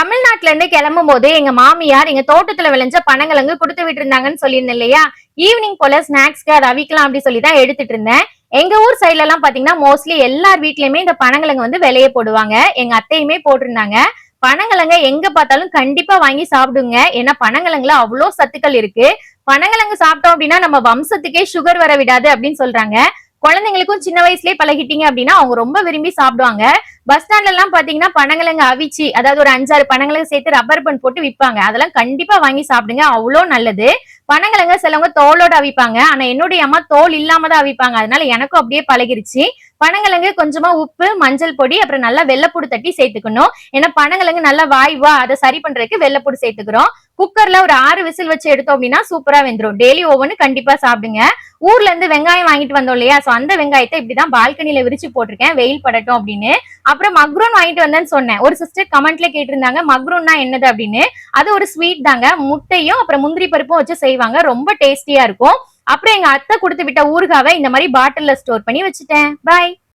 தமிழ்நாட்டுல இருந்து கிளம்பும் போது எங்க மாமியார் எங்க தோட்டத்துல விளைஞ்ச பனங்கிழங்கு கொடுத்து விட்டு இருந்தாங்கன்னு சொல்லியிருந்தேன் இல்லையா. ஈவினிங் போல ஸ்நாக்ஸ்க்கு அதை அவிக்கலாம் அப்படின்னு சொல்லி தான் எடுத்துட்டு இருந்தேன். எங்க ஊர் சைட்ல எல்லாம் பாத்தீங்கன்னா மோஸ்ட்லி எல்லார் வீட்லயுமே இந்த பனங்கிழங்கு வந்து விலைய போடுவாங்க. எங்க அத்தையுமே போட்டிருந்தாங்க. பனங்கிழங்க எங்க பார்த்தாலும் கண்டிப்பா வாங்கி சாப்பிடுங்க. ஏன்னா பனங்கிழங்குல அவ்வளோ சத்துக்கள் இருக்கு. பனங்கிழங்கு சாப்பிட்டோம் அப்படின்னா நம்ம வம்சத்துக்கே சுகர் வர விடாது அப்படின்னு சொல்றாங்க. குழந்தைங்களுக்கும் சின்ன வயசுலயே பழகிட்டீங்க அப்படின்னா அவங்க ரொம்ப விரும்பி சாப்பிடுவாங்க. பஸ் ஸ்டாண்ட்ல எல்லாம் பாத்தீங்கன்னா பனங்கிழங்கு அவிச்சு, அதாவது ஒரு 5-6 பனங்கிழங்கு சேர்த்து ரப்பர் பண்ட் போட்டு விற்பாங்க. அதெல்லாம் கண்டிப்பா வாங்கி சாப்பிடுங்க, அவ்வளோ நல்லது. பனங்கிழங்க சிலவங்க தோலோட அவிப்பாங்க. ஆனா என்னுடைய அம்மா தோல் இல்லாம தான் அவிப்பாங்க. அதனால எனக்கும் அப்படியே பழகிருச்சு. பனங்கிழங்கு கொஞ்சமா உப்பு, மஞ்சள் பொடி, அப்புறம் நல்லா வெள்ளைப்பூடு தட்டி சேர்த்துக்கணும். ஏன்னா பனங்கிழங்கு நல்லா வாய்வா அதை சரி பண்றதுக்கு வெள்ளைப்பூடு சேர்த்துக்கிறோம். குக்கர்ல ஒரு 6 விசில் வச்சு எடுத்தோம் அப்படின்னா சூப்பரா வெந்துடும். டெய்லி ஒவ்வொன்னு கண்டிப்பா சாப்பிடுங்க. ஊர்ல இருந்து வெங்காயம் வாங்கிட்டு வந்தோம் இல்லையா, சோ அந்த வெங்காயத்தை இப்படிதான் பால்கனில விரிச்சு போட்டிருக்கேன், வெயில் படட்டும் அப்படின்னு. அப்புறம் மக்ரூன் வாங்கிட்டு வந்தேன்னு சொன்னேன். ஒரு சிஸ்டர் கமெண்ட்ல கேட்டிருந்தாங்க மக்ரூன்னா என்னது அப்படின்னு. அது ஒரு ஸ்வீட் தாங்க. முட்டையும் அப்புறம் முந்திரி பருப்பும் வச்சு செய்வாங்க, ரொம்ப டேஸ்டியா இருக்கும். அப்புறம் எங்க அத்தை கொடுத்து விட்ட ஊறுகாவை இந்த மாதிரி பாட்டில்ல ஸ்டோர் பண்ணி வச்சுட்டேன். பாய்.